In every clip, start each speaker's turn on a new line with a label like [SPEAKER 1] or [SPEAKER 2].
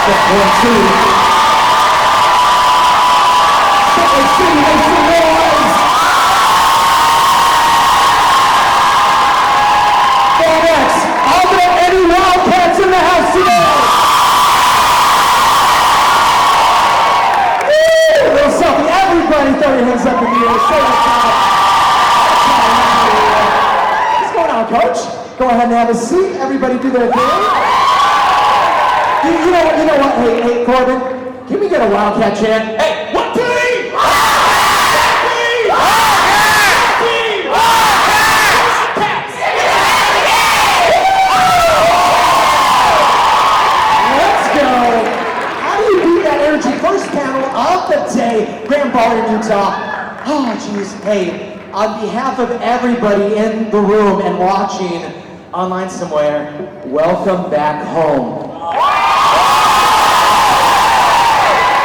[SPEAKER 1] Check 1, 2. Let's see, make some noise. FanX, are there any Wildcats in the house today? Woo! A little selfie. Everybody throw your hands up in the air. Say what's up. What's going on, Coach? Go ahead and have a seat. Everybody do their thing. You know what? Hey, Corbin, can we get a Wildcat chant? Hey, 1, 2, 3! Let's go! How do you beat that energy? First panel of the day, Grabel in Utah. Oh, jeez. Hey, on behalf of everybody in the room and watching online somewhere, welcome back home.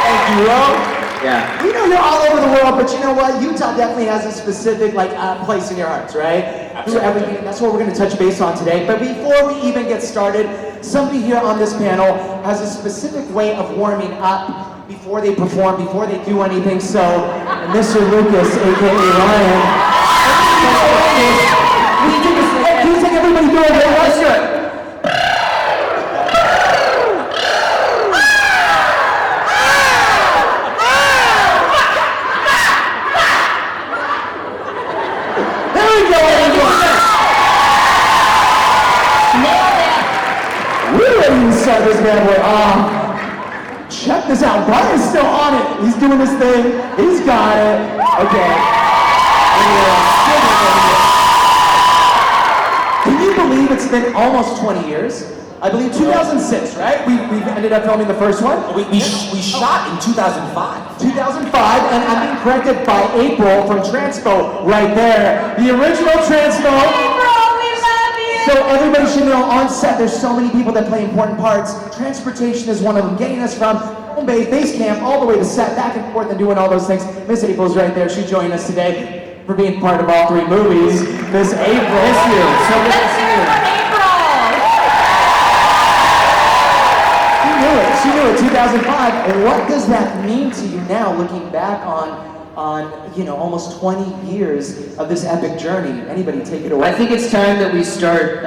[SPEAKER 1] Thank you, Ro. Yeah. We know you're all over the world, but you know what? Utah definitely has a specific place in your hearts, right? Absolutely. That's what we're going to touch base on today. But before we even get started, somebody here on this panel has a specific way of warming up before they perform, before they do anything. So, Mr. Lucas, aka Ryan. Can you take everybody through it? Let's do it. Start this bad boy. Check this out. Bart is still on it. He's doing his thing. He's got it. Okay. Can you believe it's been almost 20 years? I believe 2006, right? We ended up filming the first one.
[SPEAKER 2] We shot in 2005.
[SPEAKER 1] 2005, and I'm being corrected by April from Transpo right there. The original Transpo. So everybody should know on set there's so many people that play important parts. Transportation is one of them. Getting us from home base camp all the way to set, back and forth and doing all those things. Miss April's right there. She joined us today for being part of all 3 movies. Miss April. Miss you. So good to see you. She knew it, 2005. And what does that mean to you now, looking back on almost 20 years of this epic journey? Anybody take it away?
[SPEAKER 3] I think it's time that we start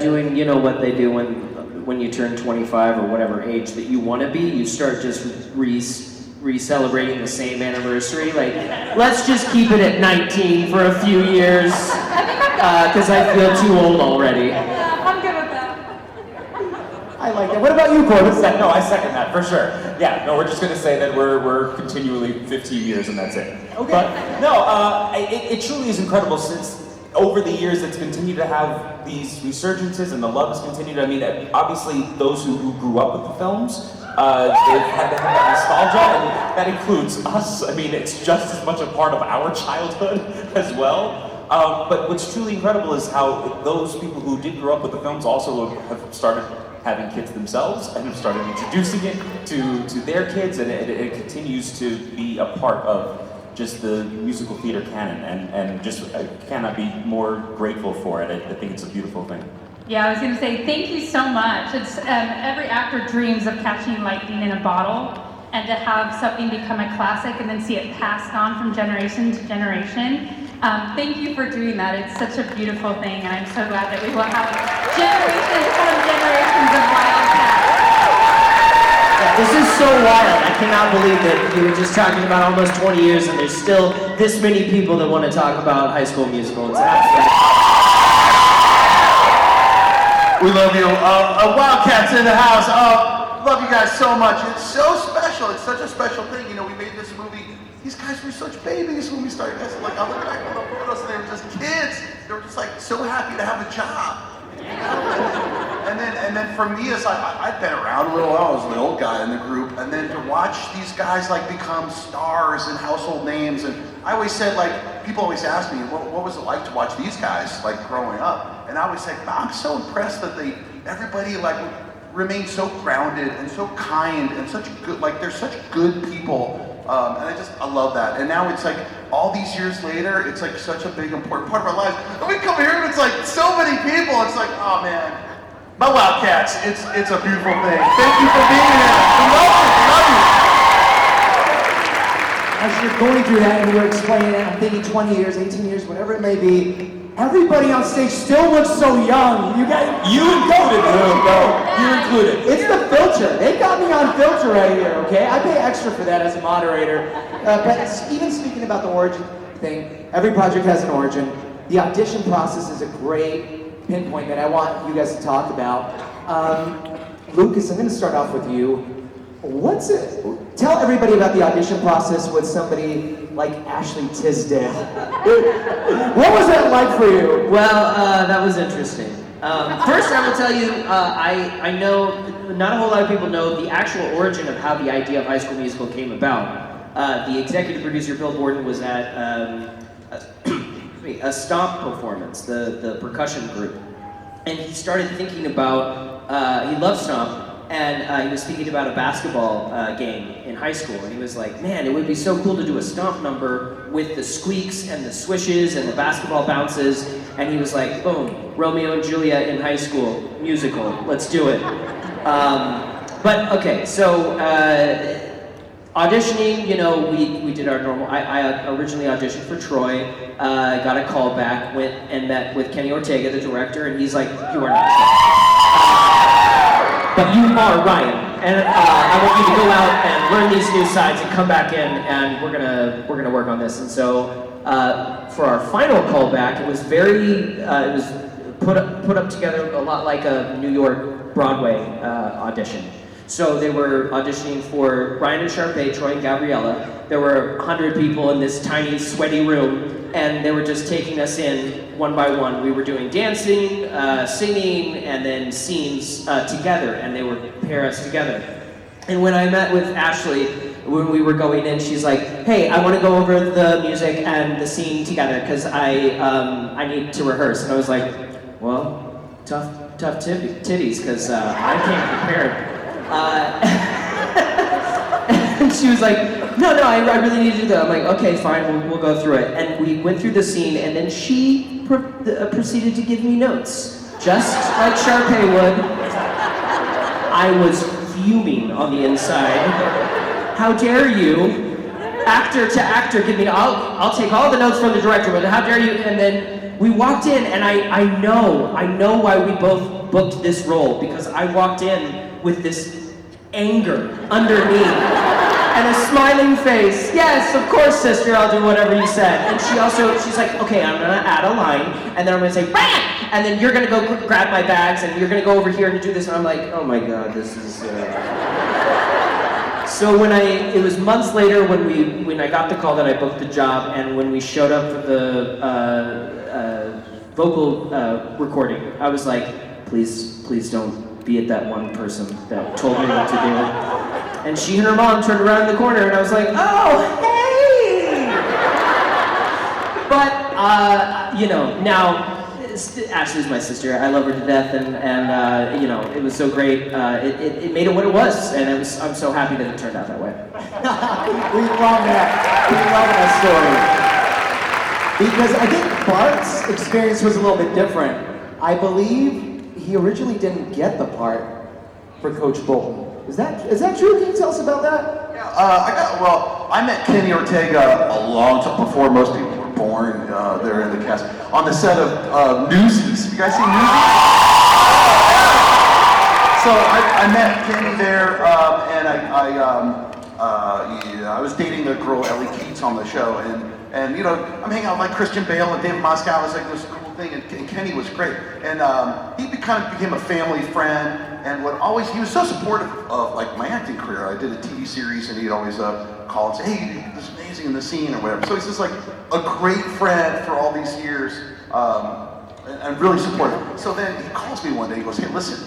[SPEAKER 3] doing, what they do when you turn 25 or whatever age that you want to be. You start just re-celebrating the same anniversary. Like, let's just keep it at 19 for a few years, because I feel too old already.
[SPEAKER 4] Yeah, I'm good with that.
[SPEAKER 1] I like that. What about you, Corbin?
[SPEAKER 2] No, I second that for sure. Yeah, no, we're just going to say that we're continually 15 years and that's it.
[SPEAKER 1] Okay.
[SPEAKER 2] But no, it truly is incredible since over the years it's continued to have these resurgences and the love has continued. I mean, obviously those who grew up with the films, they've had to have that nostalgia, and that includes us. I mean, it's just as much a part of our childhood as well. But what's truly incredible is how those people who did grow up with the films also have started having kids themselves and have started introducing it to their kids, and it continues to be a part of just the musical theater canon, and just I cannot be more grateful for it. I think it's a beautiful thing.
[SPEAKER 4] Yeah, I was going to say thank you so much. It's every actor dreams of catching lightning in a bottle, and to have something become a classic and then see it passed on from generation to generation. Thank you for doing that. It's such a beautiful thing, and I'm so glad that we will have generations upon generations of Wildcats.
[SPEAKER 3] This is so wild. I cannot believe that you were just talking about almost 20 years and there's still this many people that want to talk about High School Musical. It's absolutely...
[SPEAKER 5] We love you. Wildcats in the house. Love you guys so much. It's so special. It's such a special thing. We made this movie. These guys were such babies when we started. I look back on the photos and they were just kids. They were just so happy to have a job. And then for me, I've been around a little while. I was an old guy in the group, and then to watch these guys become stars and household names. And I always said, people always ask me, what was it like to watch these guys growing up? And I always say, I'm so impressed that everybody remains so grounded and so kind and such good, they're such good people. And I love that. And now it's all these years later, it's such a big, important part of our lives. And we come here and it's so many people, it's oh man, My Wildcats, it's a beautiful thing. Thank you for being here. We love you. We love you.
[SPEAKER 1] As you're going through that and you're explaining it, I'm thinking 20 years, 18 years, whatever it may be, everybody on stage still looks so young. You
[SPEAKER 2] included, bro. You're included.
[SPEAKER 1] It's the filter. They got me on filter right here, okay? I pay extra for that as a moderator. But even speaking about the origin thing, every project has an origin. The audition process is a great pinpoint that I want you guys to talk about. Lucas, I'm going to start off with you. What's it? Tell everybody about the audition process with somebody like Ashley Tisdale. What was that like for you?
[SPEAKER 3] Well, that was interesting. First, I will tell you, I know not a whole lot of people know the actual origin of how the idea of High School Musical came about. The executive producer, Bill Borden, was at a Stomp performance, the percussion group, and he started thinking about, he loved Stomp, and he was thinking about a basketball game in high school, and he was like, man, it would be so cool to do a Stomp number with the squeaks and the swishes and the basketball bounces, and he was like, boom, Romeo and Juliet in high school, musical, let's do it. But okay, so auditioning, you know, we did our normal, I originally auditioned for Troy, got a call back, went and met with Kenny Ortega, the director, and he's like, you are not Troy. But you are Ryan, and I want you to go out and learn these new sides and come back in, and we're gonna work on this. And so for our final callback, it was very it was put up together a lot like a New York Broadway audition. So they were auditioning for Ryan and Sharpay, Troy and Gabriella. There were 100 people in this tiny, sweaty room, and they were just taking us in one by one. We were doing dancing, singing, and then scenes together, and they would pair us together. And when I met with Ashley, when we were going in, she's like, hey, I want to go over the music and the scene together, because I need to rehearse. And I was like, well, tough titties, because I came prepared. And she was like, no, I really need to do that. I'm like, okay, fine, we'll go through it. And we went through the scene, and then she proceeded to give me notes, just like Sharpay would. I was fuming on the inside. How dare you, actor to actor, give me, I'll take all the notes from the director, but how dare you? And then we walked in, and I know why we both booked this role, because I walked in with this anger underneath and a smiling face. Yes, of course, sister, I'll do whatever you said. And she's like, okay, I'm gonna add a line, and then I'm gonna say, bam! And then you're gonna go grab my bags, and you're gonna go over here and do this. And I'm like, oh my God, this is. So it was months later when I got the call that I booked the job, and when we showed up for the vocal recording, I was like, please don't be at that one person that told me what to do. And she and her mom turned around in the corner, and I was like, oh, hey! But, you know, now, Ashley's my sister. I love her to death, and you know, it was so great. It made it what it was, and I'm so happy that it turned out that way.
[SPEAKER 1] We love that. We love that story. Because I think Bart's experience was a little bit different. I believe he originally didn't get the part for Coach Bolton. Is that true? Can you tell us about that?
[SPEAKER 5] Yeah, I met Kenny Ortega a long time before most people were born. There in the cast on the set of Newsies. You guys seen Newsies? So I met Kenny there, and I was dating the girl Ellie Keats on the show, and you know, I'm hanging out with like Christian Bale and David Moscow. It was like this cool thing, and Kenny was great, and he kind of became a family friend. And he was so supportive of like my acting career. I did a TV series, and he'd always call and say, "Hey, this is amazing in the scene," or whatever. So he's just like a great friend for all these years, and really supportive. So then he calls me one day. He goes, "Hey, listen,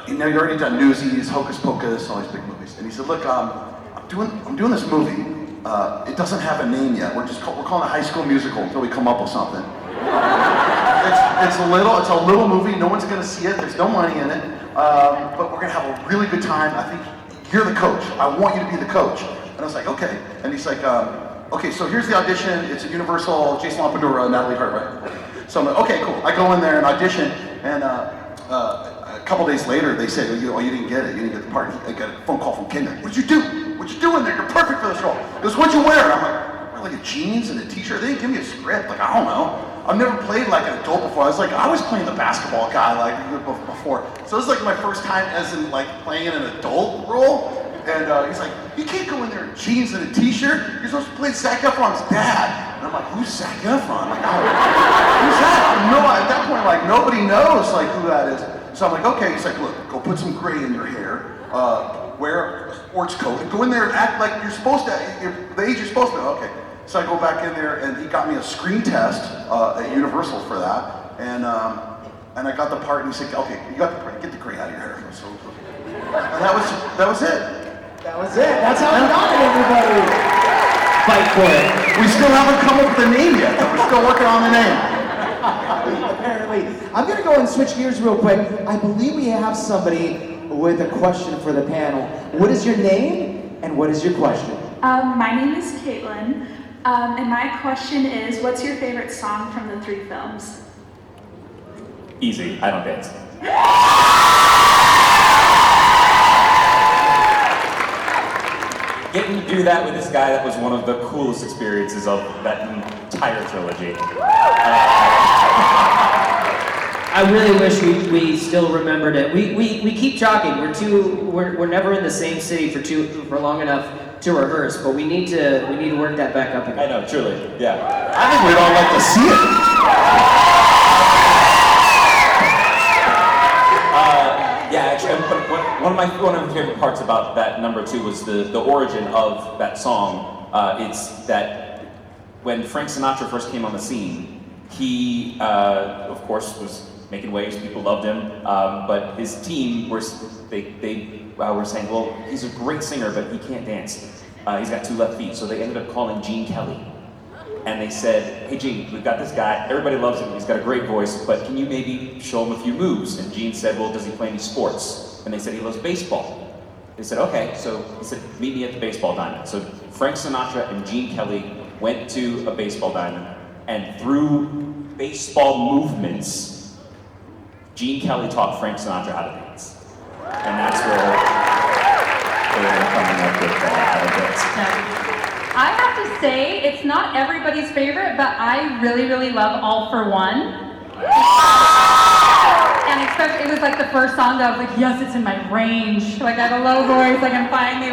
[SPEAKER 5] you know, you've already done Newsies, Hocus Pocus, all these big movies." And he said, "Look, I'm doing this movie. It doesn't have a name yet. We're calling it High School Musical until we come up with something. It's a little movie. No one's gonna see it. There's no money in it." But we're gonna have a really good time. I think you're the coach. I want you to be the coach. And I was like, okay. And he's like, okay, so here's the audition. It's a Universal, Jason Lapadura, Natalie Hart, right? So I'm like, okay, cool. I go in there and audition, and couple days later, they said, oh, you didn't get it. You didn't get the part. I got a phone call from Ken. What'd you do? What'd you do in there? You're perfect for this role. He goes, what'd you wear? And I'm like a jeans and a t-shirt. They didn't give me a script. Like, I don't know. I've never played like an adult before. I was playing the basketball guy like before. So this is like my first time as in like playing an adult role. And he's like, you can't go in there in jeans and a t-shirt. You're supposed to play Zac Efron's dad. And I'm like, who's Zac Efron? Like, who's that? No, at that point, like nobody knows like who that is. So I'm like, okay. He's like, look, go put some gray in your hair. Wear a sports coat and go in there and act like you're supposed to. The age you're supposed to. Okay. So I go back in there, and he got me a screen test at Universal for that, and I got the part, and he said, "Okay, you got the part. Get the gray out of your hair." So, and that was it.
[SPEAKER 1] That was it. That's how we got it, everybody.
[SPEAKER 3] Fight for it.
[SPEAKER 5] We still haven't come up with a name yet. But we're still working on the name.
[SPEAKER 1] Apparently, I'm gonna go and switch gears real quick. I believe we have somebody with a question for the panel. What is your name, and what is your question?
[SPEAKER 6] My name is Caitlin. And my question is, what's your favorite song from the 3 films?
[SPEAKER 2] Easy. I don't dance. Getting to do that with this guy, that was one of the coolest experiences of that entire trilogy.
[SPEAKER 3] I really wish we still remembered it. We keep talking. We're never in the same city for long enough to rehearse, but we need to work that back up again.
[SPEAKER 2] I know, truly, yeah.
[SPEAKER 5] I think we'd all like to see it.
[SPEAKER 2] Yeah, actually, one of my favorite parts about that number 2 was the origin of that song. It's that when Frank Sinatra first came on the scene, he, of course, was making waves. People loved him, but his team were saying, well, he's a great singer, but he can't dance. He's got 2 left feet, so they ended up calling Gene Kelly. And they said, hey Gene, we've got this guy, everybody loves him, he's got a great voice, but can you maybe show him a few moves? And Gene said, well, does he play any sports? And they said, he loves baseball. They said, okay, so he said, meet me at the baseball diamond. So Frank Sinatra and Gene Kelly went to a baseball diamond, and through baseball movements, Gene Kelly taught Frank Sinatra how to dance. And that's where they were coming up with how to dance.
[SPEAKER 4] I have to say, it's not everybody's favorite, but I really, really love All for One. And especially, it was like the first song that I was like, yes, it's in my range. Like, I have a low voice, I can finally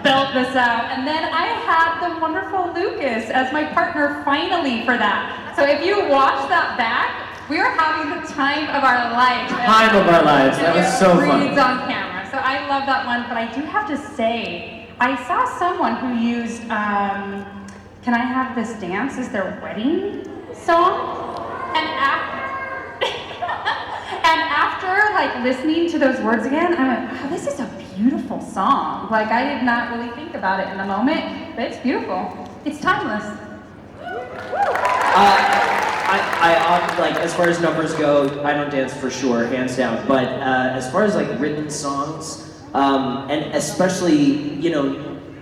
[SPEAKER 4] belt this out. And then I had the wonderful Lucas as my partner finally for that. So if you watch that back, we are having the time of our life.
[SPEAKER 3] Time of our lives. That was so fun.
[SPEAKER 4] Reads on camera. So I love that one, but I do have to say, I saw someone who used Can I Have This Dance as their wedding song? And after listening to those words again, I went, wow, this is a beautiful song. Like, I did not really think about it in the moment, but it's beautiful. It's timeless.
[SPEAKER 3] As far as numbers go, I don't dance for sure, hands down. But as far as written songs, and especially,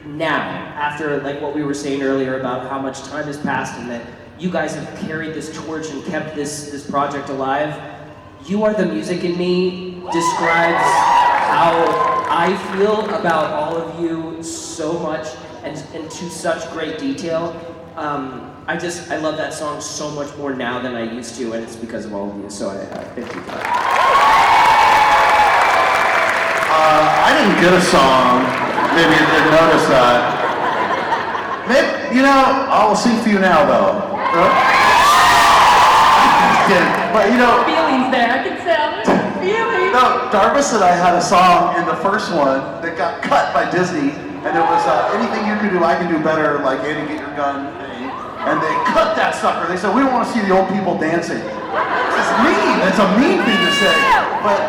[SPEAKER 3] now, after what we were saying earlier about how much time has passed and that you guys have carried this torch and kept this project alive, You Are the Music in Me describes how I feel about all of you so much and to such great detail. I love that song so much more now than I used to, and it's because of all of you, so I thank you for that.
[SPEAKER 5] I didn't get a song. Maybe you didn't notice that. Maybe, I'll sing for you now, though. But,
[SPEAKER 4] Feelings there, I can tell. Feelings.
[SPEAKER 5] No, Darvis and I had a song in the first one that got cut by Disney, and it was anything you can do, I can do better, like Andy, get your gun. And they cut that sucker. They said, we don't want to see the old people dancing. It's mean. It's a mean thing to say. But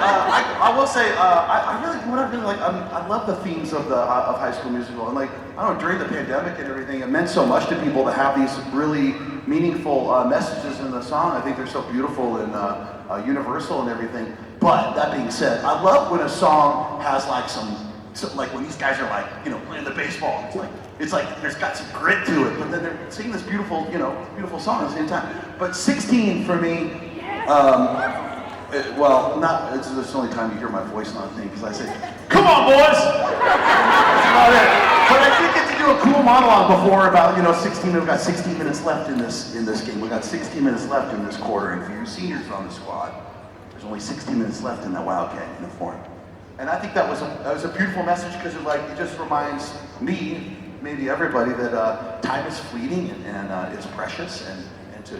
[SPEAKER 5] I will say, I love the themes of High School Musical. And during the pandemic and everything, it meant so much to people to have these really meaningful messages in the song. I think they're so beautiful and universal and everything. But that being said, I love when a song has when these guys are playing the baseball. It's like there's got some grit to it, but then they're singing this beautiful, beautiful song at the same time. But 16 for me, Well, not, it's the only time you hear my voice on thing, because I say, come on, boys! That's about it. But I did get to do a cool monologue before about, 16, we've got 16 minutes left in this game. We've got 16 minutes left in this quarter, and for you seniors on the squad, there's only 16 minutes left in that Wildcat uniform. And I think that was a beautiful message, because it just reminds me, maybe everybody, that time is fleeting and it's precious, and to,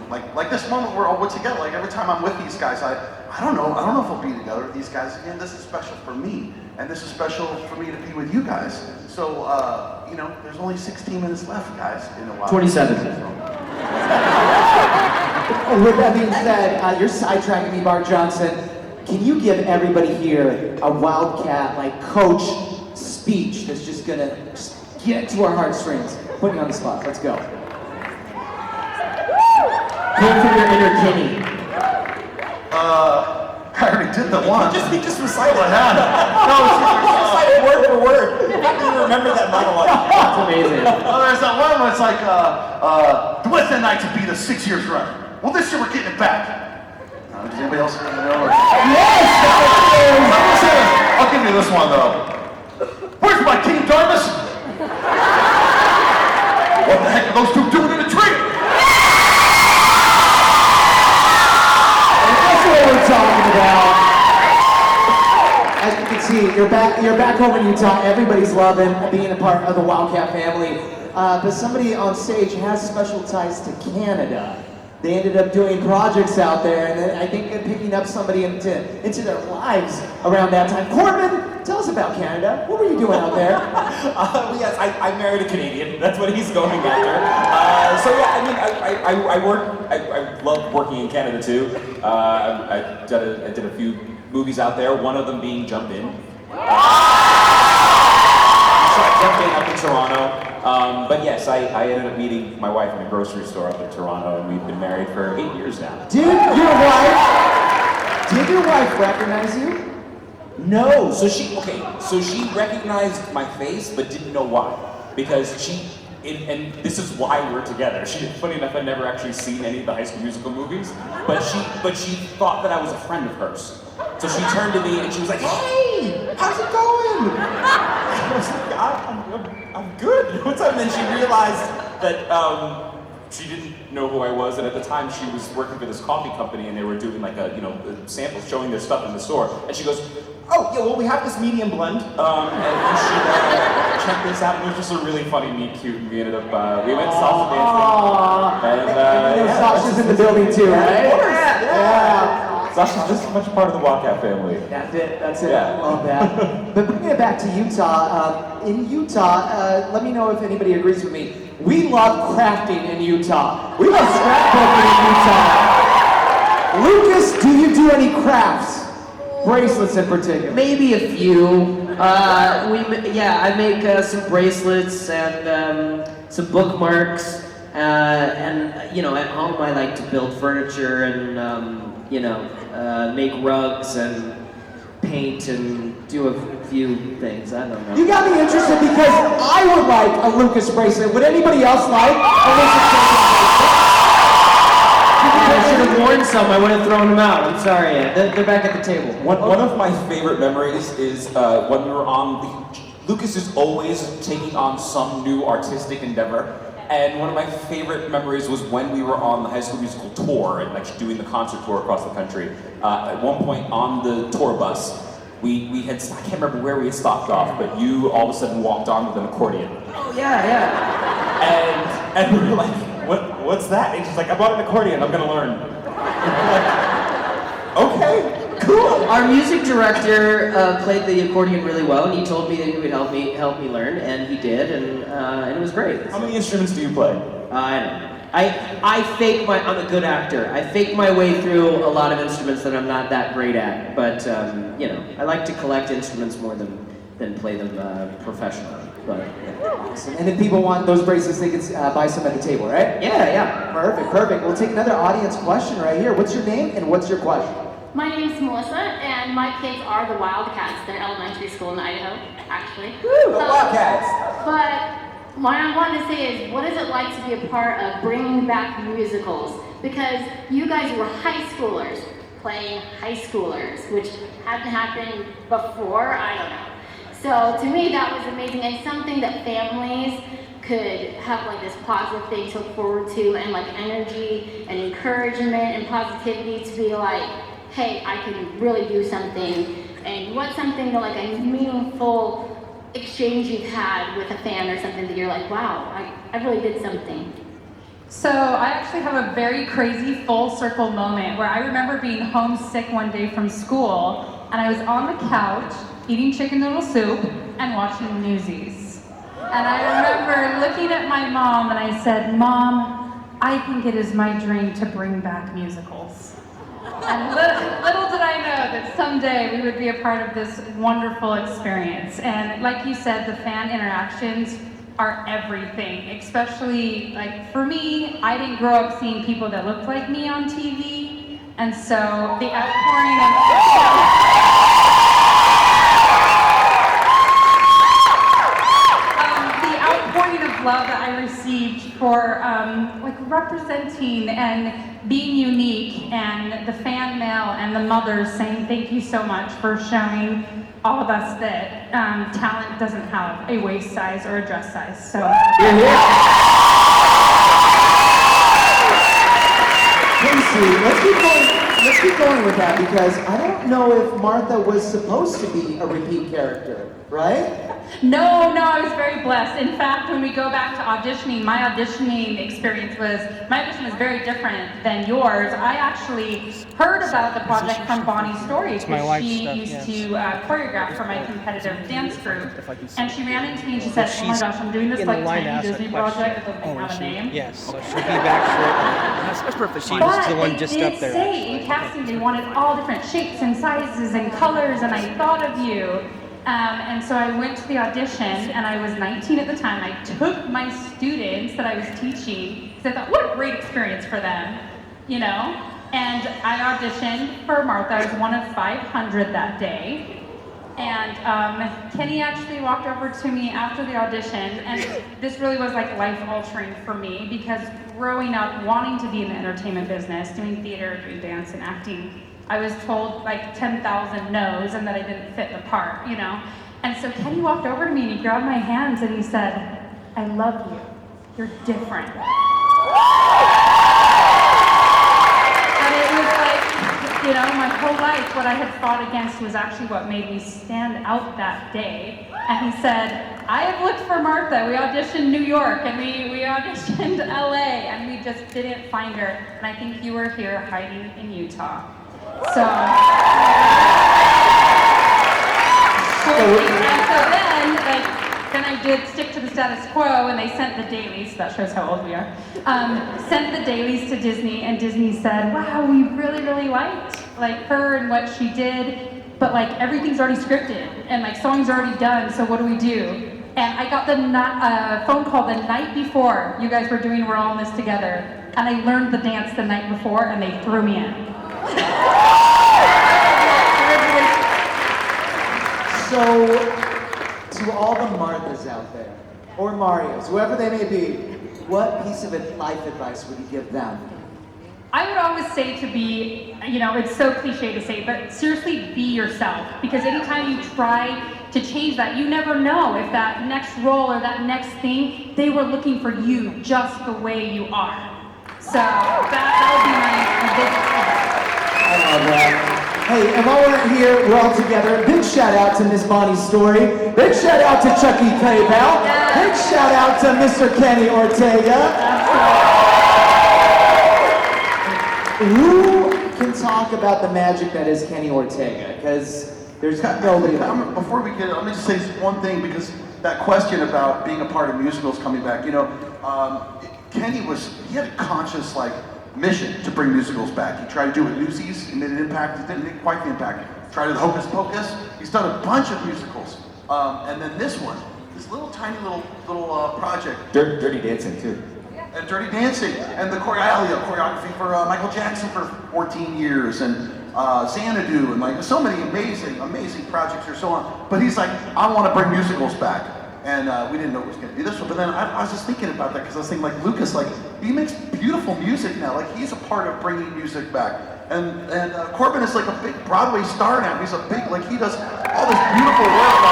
[SPEAKER 5] like this moment we're all together. Like every time I'm with these guys, I don't know if I'll be together with these guys again. This is special for me, and this is special for me to be with you guys. So, there's only 16 minutes left, guys, in a while.
[SPEAKER 3] 27.
[SPEAKER 1] With that being said, you're sidetracking me, Bart Johnson. Can you give everybody here a Wildcat, coach speech that's just gonna get to our heartstrings? Putting you on the spot. Let's go.
[SPEAKER 3] Pull from your inner Kenny.
[SPEAKER 5] I already did the one.
[SPEAKER 2] He just recited it.
[SPEAKER 5] No,
[SPEAKER 2] Recited word for word. How do you remember that monologue?
[SPEAKER 3] That's amazing.
[SPEAKER 5] there's that one where it's like, what's that night to be the 6 years runner? Well, this year we're getting it back. Does anybody else know?
[SPEAKER 1] Yes!
[SPEAKER 5] I'll give you this one, though. Where's my King Darmus? What the heck are those two doing in the tree?
[SPEAKER 1] That's what we're talking about. As you can see, you're back home in Utah. Everybody's loving being a part of the Wildcat family. But somebody on stage has special ties to Canada. They ended up doing projects out there, and then I think they're picking up somebody into their lives around that time. Corbin, tell us about Canada. What were you doing out there?
[SPEAKER 2] Yes, I married a Canadian. That's what he's going after. I love working in Canada too. I did a few movies out there. One of them being Jump In. Jump In up in Toronto. But yes, I ended up meeting my wife in a grocery store up in Toronto, and we've been married for 8 years now.
[SPEAKER 1] Did your wife recognize you?
[SPEAKER 2] No, so she recognized my face, but didn't know why. Because and this is why we're together. Funny enough, I'd never actually seen any of the High School Musical movies, but she thought that I was a friend of hers. So she turned to me and she was like, "Hey, how's it going?" I was like, I'm good. What's up? And then she realized that she didn't know who I was, and at the time she was working for this coffee company, and they were doing samples, showing their stuff in the store. And she goes, "Oh yeah, well we have this medium blend, and you should check this out." And it was just a really funny meet cute, and we ended up we went salsa dancing. And
[SPEAKER 1] Sasha's in the building too, right?
[SPEAKER 2] Of course,
[SPEAKER 1] Yeah.
[SPEAKER 2] Sasha's just much part of the Wildcat family.
[SPEAKER 1] That's it.
[SPEAKER 2] Yeah.
[SPEAKER 1] I love that. But bringing it back to Utah, in Utah, let me know if anybody agrees with me. We love crafting in Utah. We love scrapbooking in Utah. Lucas, do you do any crafts? Bracelets in particular.
[SPEAKER 3] Maybe a few. I make some bracelets and some bookmarks. And at home I like to build furniture and make rugs and paint and do a few things. I don't know.
[SPEAKER 1] You got me interested because I would like a Lucas bracelet. Would anybody else like a Lucas bracelet?
[SPEAKER 3] I should have worn some. I would have thrown them out. I'm sorry. They're back at the table.
[SPEAKER 2] One of my favorite memories is when we were on Lucas is always taking on some new artistic endeavor. And one of my favorite memories was when we were on the High School Musical tour and doing the concert tour across the country. At one point on the tour bus, we had, I can't remember where we had stopped off, but you all of a sudden walked on with an accordion.
[SPEAKER 3] Oh yeah.
[SPEAKER 2] And we were like, what's that? And she's like, I bought an accordion, I'm gonna learn. Okay. Cool.
[SPEAKER 3] Our music director played the accordion really well, and he told me that he would help me learn, and he did, and it was great.
[SPEAKER 2] How many instruments do you play?
[SPEAKER 3] I don't know. I'm a good actor. I fake my way through a lot of instruments that I'm not that great at, but I like to collect instruments more than play them professionally. But
[SPEAKER 1] Awesome. And if people want those bracelets, they can buy some at the table, right?
[SPEAKER 3] yeah.
[SPEAKER 1] Perfect. We'll take another audience question right here. What's your name and what's your question?
[SPEAKER 7] My name's Melissa, and my kids are the Wildcats. They're elementary school in Idaho, actually.
[SPEAKER 2] Woo, the Wildcats!
[SPEAKER 7] But what I wanted to say is, what is it like to be a part of bringing back musicals? Because you guys were high schoolers. playing high schoolers, which hadn't happened before, I don't know. So to me that was amazing and something that families could have like this positive thing to look forward to and like energy and encouragement and positivity to be like, hey, I can really do something. And what's something that like a meaningful exchange you've had with a fan or something that you're like, wow, I really did something.
[SPEAKER 4] So I actually have a very crazy full circle moment where I remember being homesick one day from school and I was on the couch eating chicken noodle soup and watching Newsies. And I remember looking at my mom and I said, Mom, I think it is my dream to bring back musicals. And little did I know that someday we would be a part of this wonderful experience. And like you said, the fan interactions are everything, especially like for me, I didn't grow up seeing people that looked like me on TV. And so the outpouring of love that I received for like representing and being unique, and the fan mail and the mothers saying thank you so much for showing all of us that talent doesn't have a waist size or a dress size. So
[SPEAKER 1] Kaycee, let's keep going with that, because I don't know if Martha was supposed to be a repeat character, right?
[SPEAKER 4] No, I was very blessed. In fact, when we go back to auditioning, my audition was very different than yours. I actually heard about the project from Bonnie's story because she used to choreograph for my competitive dance group. And she ran into me and she said, oh my gosh, I'm doing this like tiny Disney project that doesn't have a name.
[SPEAKER 8] Yes, so she'll be back shortly. That's perfect. She was the one just up there.
[SPEAKER 4] But they did say in casting they wanted all different shapes and sizes and colors, and I thought of you. And so I went to the audition, and I was 19 at the time. I took my students that I was teaching, because I thought, what a great experience for them, you know? And I auditioned for Martha. I was one of 500 that day. And Kenny actually walked over to me after the audition, and this really was like life-altering for me, because growing up wanting to be in the entertainment business, doing theater, doing dance and acting, I was told like 10,000 no's and that I didn't fit the part, you know? And so Kenny walked over to me and he grabbed my hands and he said, I love you. You're different. And it was like, you know, my whole life, what I had fought against was actually what made me stand out that day. And he said, I have looked for Martha. We auditioned New York and we auditioned LA and we just didn't find her. And I think you were here hiding in Utah. So then I did stick to the status quo, and they sent the dailies. That shows how old we are. Sent the dailies to Disney, and Disney said, "Wow, we really, really liked like her and what she did, but like everything's already scripted and like songs are already done. So what do we do?" And I got the phone call the night before you guys were doing We're All in This Together, and I learned the dance the night before, and they threw me in.
[SPEAKER 1] So, to all the Marthas out there, or Marios, whoever they may be, what piece of life advice would you give them?
[SPEAKER 4] I would always say to be, you know, it's so cliche to say, but seriously be yourself. Because anytime you try to change that, you never know if that next role or that next thing, they were looking for you just the way you are. So that would be my biggest advice.
[SPEAKER 1] I love that. Hey, and while we're here, we're all together. Big shout out to Miss Bonnie's story. Big shout out to Chucky Claybell. Big shout out to Mr. Kenny Ortega. Who can talk about the magic that is Kenny Ortega? Because there's nobody.
[SPEAKER 5] Before we get it, let me just say one thing, because that question about being a part of musicals coming back, you know, Kenny he had a conscious mission to bring musicals back. He tried to do it with Newsies, he made an impact. It didn't make quite the impact. Tried with Hocus Pocus. He's done a bunch of musicals, and then this one, this tiny little project.
[SPEAKER 2] Dirty Dancing too.
[SPEAKER 5] And Dirty Dancing, and the choreography for Michael Jackson for 14 years, and Xanadu, and so many amazing projects or so on. But he's like, I want to bring musicals back. And we didn't know it was going to be this one. But then I was just thinking about that, because I was thinking, Lucas, he makes beautiful music now. He's a part of bringing music back. And Corbin is like a big Broadway star now. He's a big, like he does all this beautiful work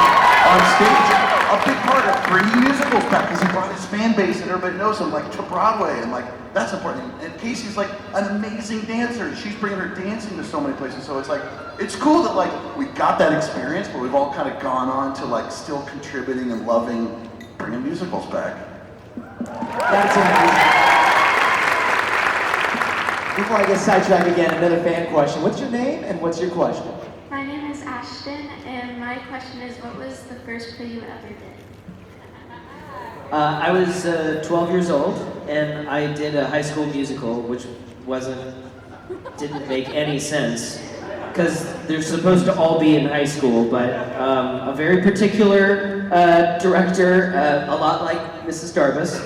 [SPEAKER 5] on stage. A big part of bringing musicals back because he brought his fan base and everybody knows him like to Broadway, and like that's important. And Kaycee's like an amazing dancer. She's bringing her dancing to so many places. So it's like, it's cool that like we got that experience, but we've all kind of gone on to like still contributing and loving bringing musicals back.
[SPEAKER 1] That's amazing. Before I get sidetracked again, another fan question. What's your name and what's your question?
[SPEAKER 9] My name is Ashton, and my question is, what was the first play you ever did?
[SPEAKER 3] I was 12 years old, and I did a high school musical, which didn't make any sense, because they're supposed to all be in high school, but a very particular director, a lot like Ms. Darbus,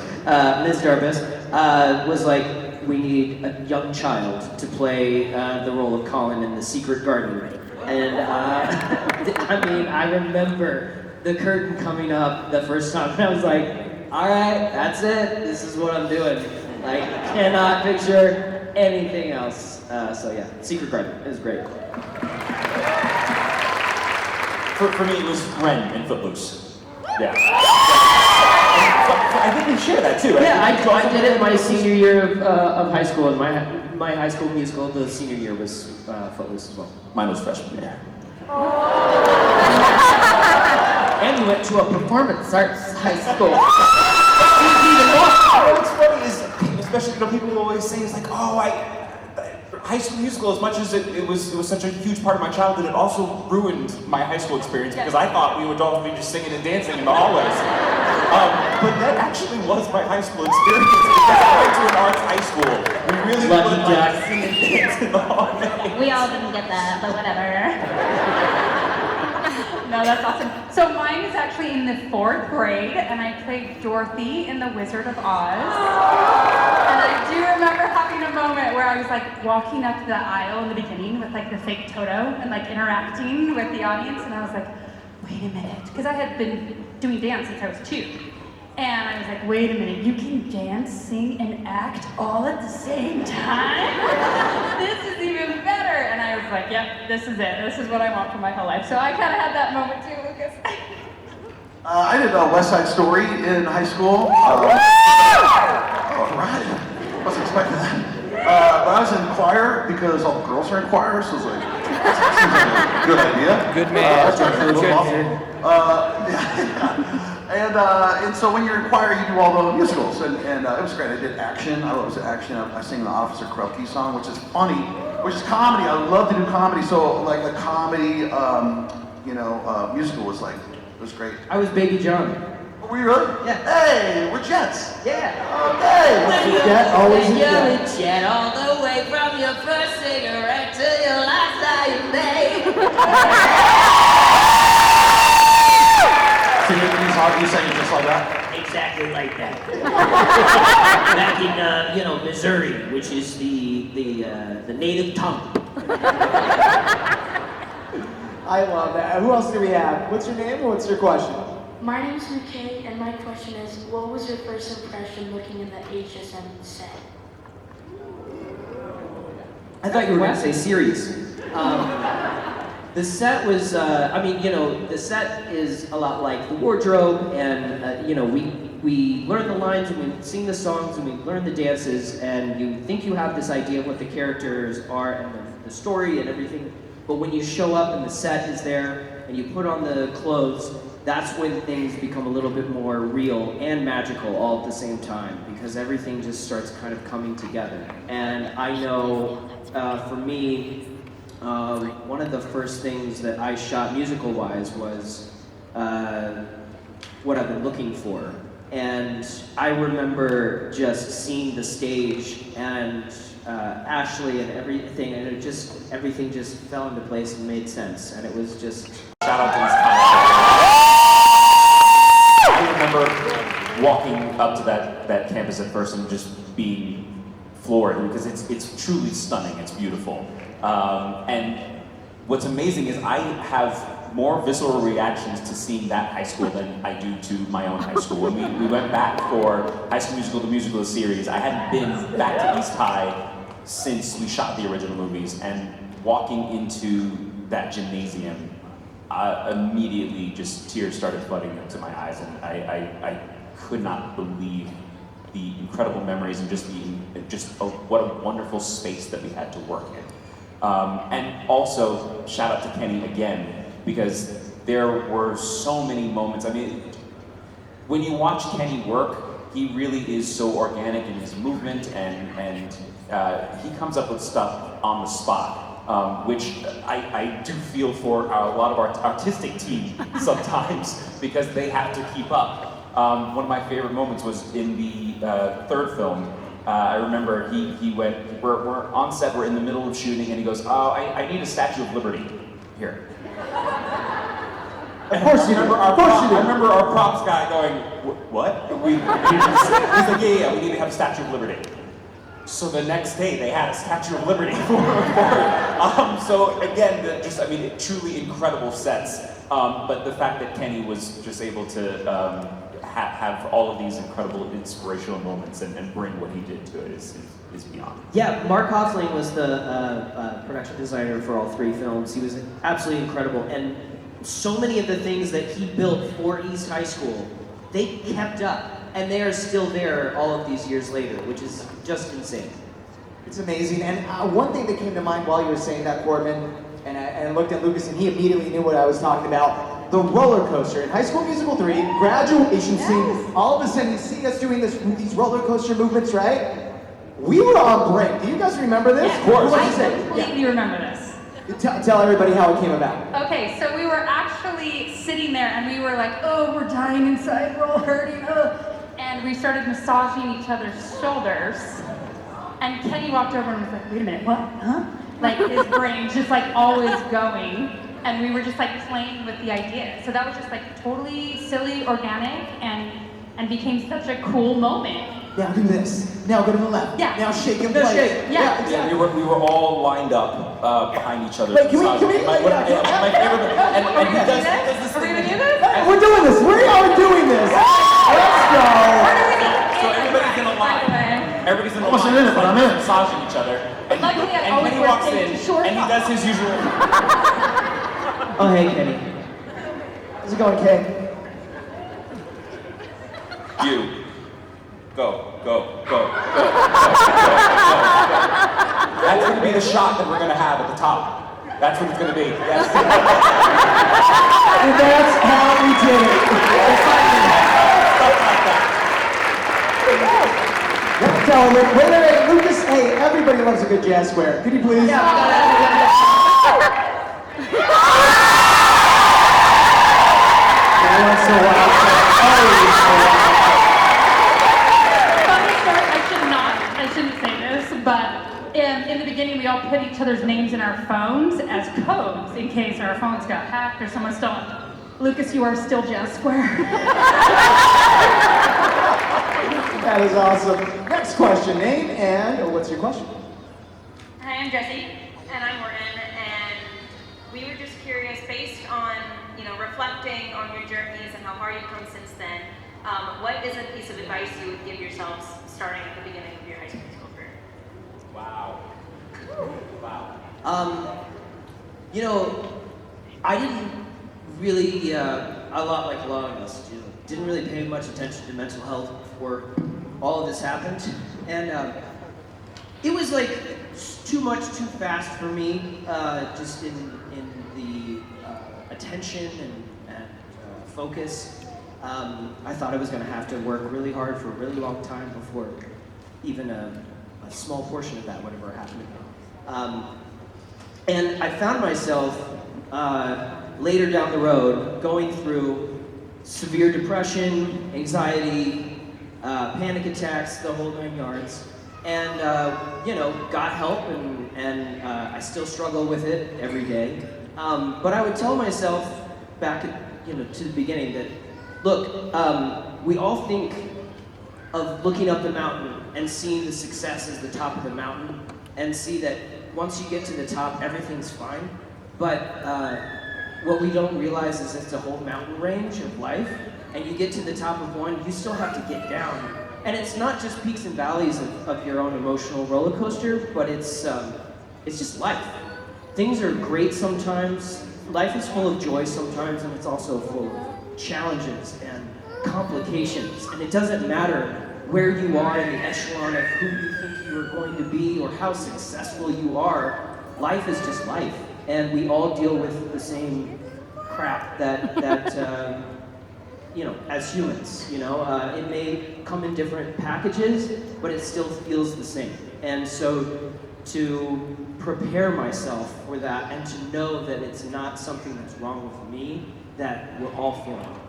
[SPEAKER 3] was like, we need a young child to play the role of Colin in The Secret Garden. And I mean, I remember the curtain coming up the first time, and I was like, all right, that's it. This is what I'm doing. Like, cannot picture anything else. So yeah, Secret Garden. It was great.
[SPEAKER 2] For me, it was Ren in Footloose. Yeah. I think we share that too.
[SPEAKER 3] Yeah, I did it my senior year of high school, and my high school musical, the senior year was Footloose as well.
[SPEAKER 2] Mine was freshman year.
[SPEAKER 3] And we went to a performance arts high school.
[SPEAKER 2] What's funny is, especially people will always say, it's like, oh, High School Musical, as much as it was such a huge part of my childhood, it also ruined my high school experience because I thought we would all be just singing and dancing in the hallways. But that actually was my high school experience because I went to an arts high school. We really would like sing and dance in the hallways.
[SPEAKER 4] We all didn't get that, but whatever. No, that's awesome. So mine is actually in the 4th grade, and I played Dorothy in The Wizard of Oz. And I do remember having a moment where I was like walking up the aisle in the beginning with like the fake Toto and like interacting with the audience, and I was like, wait a minute, because I had been doing dance since I was 2. And I was like, wait a minute, you can dance, sing, and act all at the same time? This is even better. And I was like, yep, this is it. This is what I want for my whole life. So I kind of had that moment too, Lucas.
[SPEAKER 5] I did West Side Story in high school. All right. Wasn't expecting that. But I was in choir because all the girls are in choir, so I was like, that seems like a good idea.
[SPEAKER 8] Good man.
[SPEAKER 5] And so when you're in choir, you do all the musicals, and it was great. I did action. I was action. I sang the Officer Krupke song, which is funny, which is comedy. I love to do comedy. So like the comedy, musical was like, it was great.
[SPEAKER 3] I was Baby John.
[SPEAKER 5] Were you really?
[SPEAKER 3] Yeah.
[SPEAKER 5] Hey, we're Jets.
[SPEAKER 3] Yeah.
[SPEAKER 5] Okay.
[SPEAKER 1] Jet, always a
[SPEAKER 10] You're
[SPEAKER 1] jet.
[SPEAKER 10] a jet all the way from your first cigarette to your last dying day.
[SPEAKER 5] You sang it just like that?
[SPEAKER 10] Exactly like that. Back in Missouri, which is the native tongue.
[SPEAKER 1] I love that. Who else do we have? What's your name and what's your question?
[SPEAKER 9] My name is McKay, and my question is, what was your first impression looking at the HSM set?
[SPEAKER 3] I thought you were going to say series. The set was, the set is a lot like the wardrobe, and, we learn the lines, and we sing the songs, and we learn the dances, and you think you have this idea of what the characters are and the story and everything, but when you show up and the set is there, and you put on the clothes, that's when things become a little bit more real and magical all at the same time, because everything just starts kind of coming together. And I know, for me, one of the first things that I shot musical-wise was what I've been looking for. And I remember just seeing the stage and Ashley and everything, and everything just fell into place and made sense. And it was just...
[SPEAKER 2] Shout out to these concerts. I remember walking up to that campus at first and just being floored because it's truly stunning. It's beautiful. And what's amazing is I have more visceral reactions to seeing that high school than I do to my own high school. When we went back for High School Musical, the musical series, I hadn't been back to East High since we shot the original movies, and walking into that gymnasium, immediately just tears started flooding into my eyes, and I could not believe the incredible memories and what a wonderful space that we had to work in. And also, shout out to Kenny again, because there were so many moments. I mean, when you watch Kenny work, he really is so organic in his movement, and he comes up with stuff on the spot, which I do feel for a lot of our artistic team sometimes, because they have to keep up. One of my favorite moments was in the third film. I remember he went, we're on set, we're in the middle of shooting, and he goes, oh, I need a Statue of Liberty here.
[SPEAKER 1] Of course you do.
[SPEAKER 2] I remember our props guy going, what? He's like, yeah, we need to have a Statue of Liberty. So the next day they had a Statue of Liberty for it. So again, truly incredible sets. But the fact that Kenny was just able to have all of these incredible inspirational moments and bring what he did to it is beyond.
[SPEAKER 3] Yeah, Mark Hoffling was the production designer for all 3 films. He was absolutely incredible, and so many of the things that he built for East High School, they kept up, and they are still there all of these years later, which is just insane.
[SPEAKER 1] It's amazing. And one thing that came to mind while you were saying that, Corbin, and I looked at Lucas, and he immediately knew what I was talking about. The roller coaster in High School Musical 3, graduation scene. All of a sudden, you see us doing these roller coaster movements, right? We were on break. Do you guys remember this?
[SPEAKER 4] Yeah,
[SPEAKER 1] Of course.
[SPEAKER 4] I completely remember this.
[SPEAKER 1] Tell everybody how it came about.
[SPEAKER 4] Okay, so we were actually sitting there and we were like, oh, we're dying inside, we're all hurting, and we started massaging each other's shoulders. And Kenny walked over and was like, wait a minute, what? Huh? Like his brain just like always going. And we were just like playing with the idea. So that was just like totally silly, organic, and became such a cool moment.
[SPEAKER 1] Now do this. Now go to the left.
[SPEAKER 4] Yeah.
[SPEAKER 1] Now shake and play.
[SPEAKER 3] Shake.
[SPEAKER 4] Yeah.
[SPEAKER 2] Yeah, we were all lined up behind each other.
[SPEAKER 1] Wait, can we?
[SPEAKER 2] My favorite, and he does this
[SPEAKER 4] Are we
[SPEAKER 2] thing.
[SPEAKER 4] gonna do this?
[SPEAKER 1] We're doing this. We are doing this. Let's go.
[SPEAKER 2] So everybody's in a line. Everybody's in a
[SPEAKER 5] Almost
[SPEAKER 2] line.
[SPEAKER 5] in it, but I'm in.
[SPEAKER 2] Massaging each other. And,
[SPEAKER 4] Luckily, I
[SPEAKER 2] and
[SPEAKER 4] always
[SPEAKER 2] Kenny
[SPEAKER 4] wear
[SPEAKER 2] walks
[SPEAKER 4] safety
[SPEAKER 2] in,
[SPEAKER 4] shorts.
[SPEAKER 2] and he does his usual.
[SPEAKER 3] Oh, hey, Kenny.
[SPEAKER 1] How's it going, Kay?
[SPEAKER 2] You. Go. That's gonna be the shot that we're gonna have at the top. That's what it's gonna be. Yes.
[SPEAKER 1] And that's how we did it. Tell him, wait, Lucas, hey, everybody loves a good jazz square. Could you please? Once in a while.
[SPEAKER 4] Funny story, I shouldn't say this, but in the beginning we all put each other's names in our phones as codes in case our phones got hacked or someone stole it. Lucas, you are still Jazz Square.
[SPEAKER 1] That is awesome. Next question, name and what's your question?
[SPEAKER 11] Hi, I'm Jessie, and I'm Morgan, and we were just curious, based on, reflecting on your journeys and how far you've come since then, what is a piece of advice you would give yourselves starting at the beginning of your high school musical career?
[SPEAKER 2] Wow.
[SPEAKER 3] I didn't really, a lot like a lot of us, didn't really pay much attention to mental health before all of this happened. And it was like too much, too fast for me, just in the attention and focus. I thought I was gonna have to work really hard for a really long time before even a small portion of that would ever happen to me. And I found myself later down the road going through severe depression, anxiety, panic attacks, the whole 9 yards. And got help, and I still struggle with it every day. But I would tell myself back to the beginning that, look, we all think of looking up the mountain and seeing the success as the top of the mountain, and see that once you get to the top, everything's fine. But what we don't realize is it's a whole mountain range of life, and you get to the top of one, you still have to get down and it's not just peaks and valleys of your own emotional roller coaster, but it's just life. Things are great sometimes. Life is full of joy sometimes, and it's also full of challenges and complications. And it doesn't matter where you are in the echelon of who you think you are going to be or how successful you are. Life is just life, and we all deal with the same crap that as humans, it may come in different packages, but it still feels the same. And so to prepare myself for that and to know that it's not something that's wrong with me, that we're all feeling.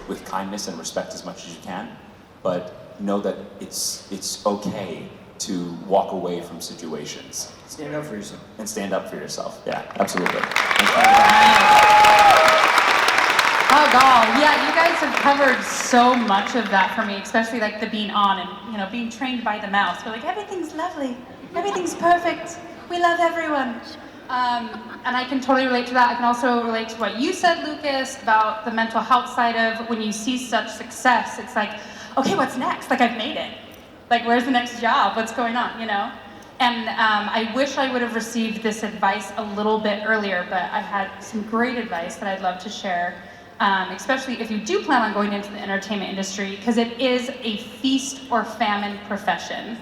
[SPEAKER 2] With kindness and respect as much as you can, but know that it's okay to walk away from situations.
[SPEAKER 3] Stand up for yourself.
[SPEAKER 2] And stand up for yourself. Yeah, absolutely.
[SPEAKER 4] Oh God, yeah, you guys have covered so much of that for me, especially like the being on and being trained by the mouse. We're like, everything's lovely, everything's perfect, we love everyone. And I can totally relate to that. I can also relate to what you said, Lucas, about the mental health side of when you see such success, it's like, okay, what's next? Like, I've made it. Like, where's the next job? What's going on, And I wish I would have received this advice a little bit earlier, but I had some great advice that I'd love to share, especially if you do plan on going into the entertainment industry, because it is a feast or famine profession.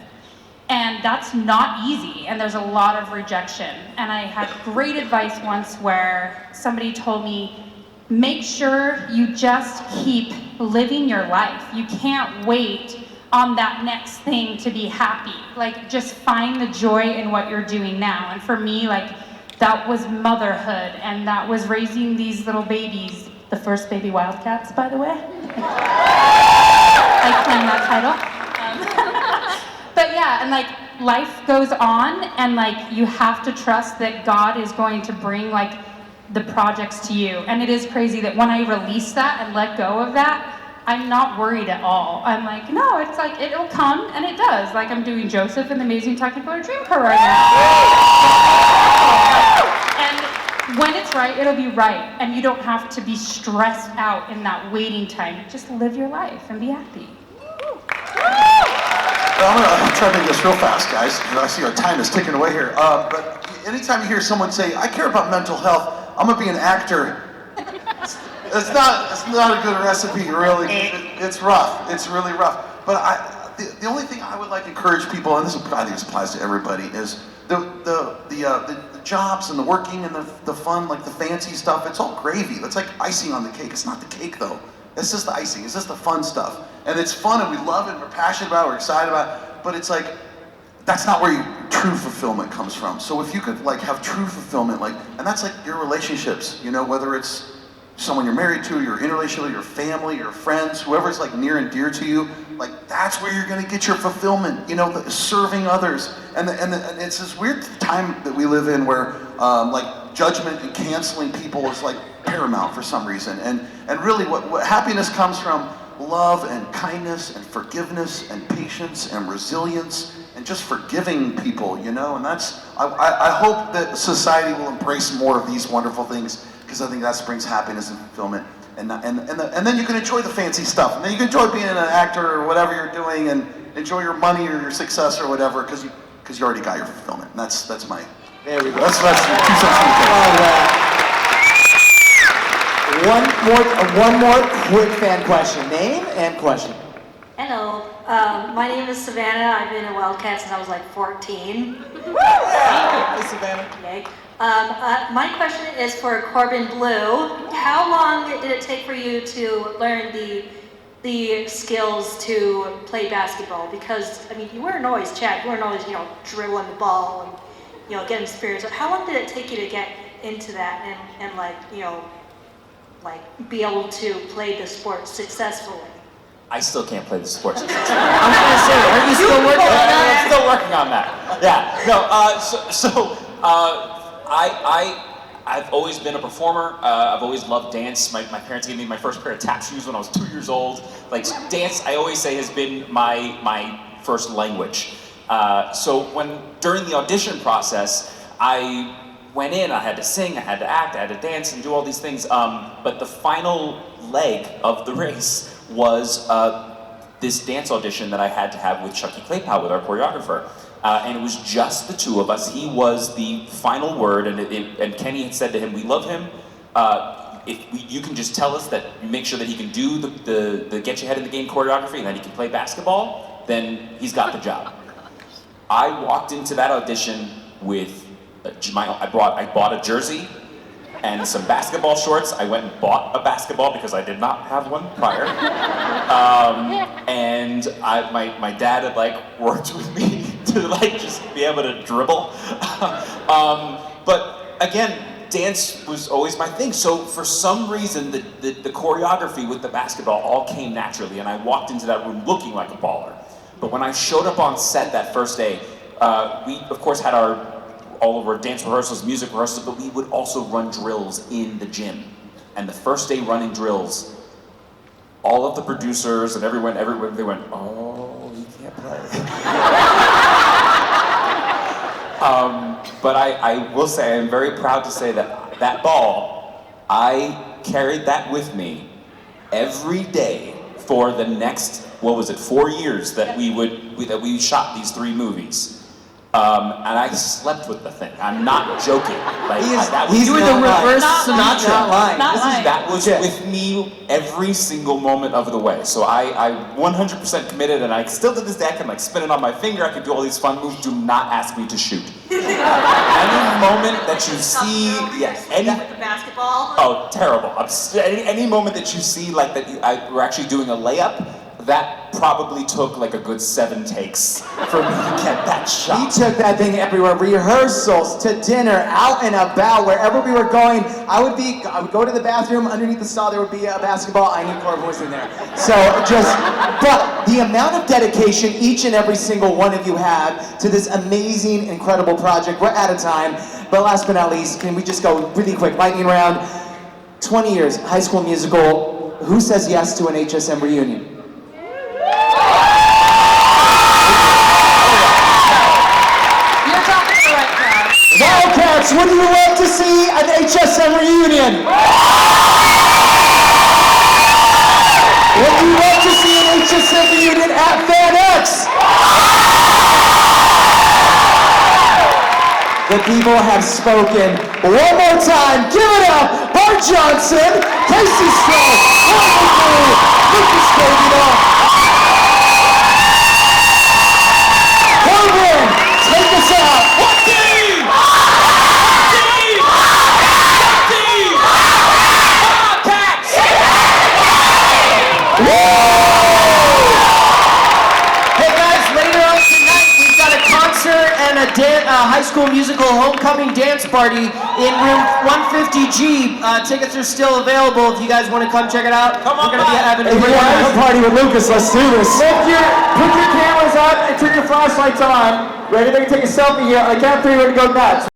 [SPEAKER 4] And that's not easy, and there's a lot of rejection. And I had great advice once where somebody told me, make sure you just keep living your life. You can't wait on that next thing to be happy. Like, just find the joy in what you're doing now. And for me, like, that was motherhood, and that was raising these little babies, the first baby Wildcats, by the way. I claim that title. But yeah, and like, life goes on, and like, you have to trust that God is going to bring like the projects to you. And it is crazy that when I release that and let go of that, I'm not worried at all. I'm like, no, it's like, it'll come, and it does. Like, I'm doing Joseph and the Amazing Technicolor Dreamcoat right now. And when it's right, it'll be right. And you don't have to be stressed out in that waiting time. Just live your life and be happy.
[SPEAKER 5] I'm going to try to make this real fast, guys, because I see our time is ticking away here. But anytime you hear someone say, I care about mental health, I'm going to be an actor, it's not a good recipe, really. It's rough. It's really rough. But the only thing I would like to encourage people, and I think this applies to everybody, is the jobs and the working and the fun, like the fancy stuff, it's all gravy. That's like icing on the cake. It's not the cake, though. It's just the icing. It's just the fun stuff. And it's fun, and we love it, and we're passionate about it, we're excited about it, but it's like, that's not where true fulfillment comes from. So if you could like have true fulfillment, and that's like your relationships, whether it's someone you're married to, you're in a relationship with, your family, your friends, whoever's like near and dear to you, like that's where you're gonna get your fulfillment, serving others. And it's this weird time that we live in where like judgment and canceling people is like paramount for some reason. And really what happiness comes from love and kindness and forgiveness and patience and resilience and just forgiving people, and that's, I hope that society will embrace more of these wonderful things, because I think that brings happiness and fulfillment. And then you can enjoy the fancy stuff, and then you can enjoy being an actor or whatever you're doing, and enjoy your money or your success or whatever, because you already got your fulfillment. And that's my, there we go. That's 2 cents.
[SPEAKER 1] One more quick fan question. Name and question.
[SPEAKER 9] Hello, my name is Savannah. I've been a Wildcat since I was like 14.
[SPEAKER 1] Hey, Savannah.
[SPEAKER 9] Okay. My question is for Corbin Bleu. How long did it take for you to learn the skills to play basketball? Because, I mean, you weren't always Chad. You weren't always, dribbling the ball and, getting experience. How long did it take you to get into that and be able to play the sport successfully?
[SPEAKER 2] I still can't play the sport.
[SPEAKER 3] I was gonna say, are you still working on that?
[SPEAKER 2] I'm still working on that. Yeah. No. I've always been a performer. I've always loved dance. My parents gave me my first pair of tap shoes when I was 2 years old. Like, dance, I always say, has been my first language. So during the audition process, I went in, I had to sing, I had to act, I had to dance and do all these things. But the final leg of the race was this dance audition that I had to have with Chucky Claypool, with our choreographer. And it was just the two of us. He was the final word, and Kenny had said to him, "We love him. You can just tell us that you make sure that he can do the get your head in the game choreography and that he can play basketball, then he's got the job." I walked into that audition with I bought a jersey and some basketball shorts. I went and bought a basketball because I did not have one prior. And my dad had worked with me to just be able to dribble. But again, dance was always my thing. So for some reason, the choreography with the basketball all came naturally, and I walked into that room looking like a baller. But when I showed up on set that first day, we of course had all of our dance rehearsals, music rehearsals, but we would also run drills in the gym. And the first day running drills, all of the producers and everyone, they went, "Oh, he can't play." But I will say, I'm very proud to say that ball, I carried that with me every day for the next, 4 years that we shot these 3 movies. And I slept with the thing. I'm not joking.
[SPEAKER 3] He's doing the reverse Sinatra.
[SPEAKER 2] That was with me every single moment of the way. So I 100% committed, and I still to this day I can spin it on my finger. I can do all these fun moves. Do not ask me to shoot. Any moment that you see,
[SPEAKER 9] With the basketball.
[SPEAKER 2] Oh, terrible! Any moment that you see we're actually doing a layup. That probably took a good 7 takes for me to get that shot.
[SPEAKER 1] He took that thing everywhere, rehearsals, to dinner, out and about, wherever we were going. I would go to the bathroom, underneath the stall there would be a basketball, I knew Corbin was in there. So but the amount of dedication each and every single one of you have to this amazing, incredible project. We're out of time, but last but not least, can we just go really quick, lightning round. 20 years, High School Musical, who says yes to an HSM reunion? Wildcats, would you love to see an HSM reunion? Would you love to see an HSM reunion at FanX? The people have spoken. One more time, give it up, Bart Johnson, Kaycee Stroh, Corbin, take us out.
[SPEAKER 3] High School Musical homecoming dance party in room 150G. Tickets are still available if you guys want to come check it out. We're going to be having a great
[SPEAKER 1] party with Lucas. Let's do this. Put your cameras up and turn your flashlights on. Ready to take a selfie here. On the count of 3, we're going to go nuts.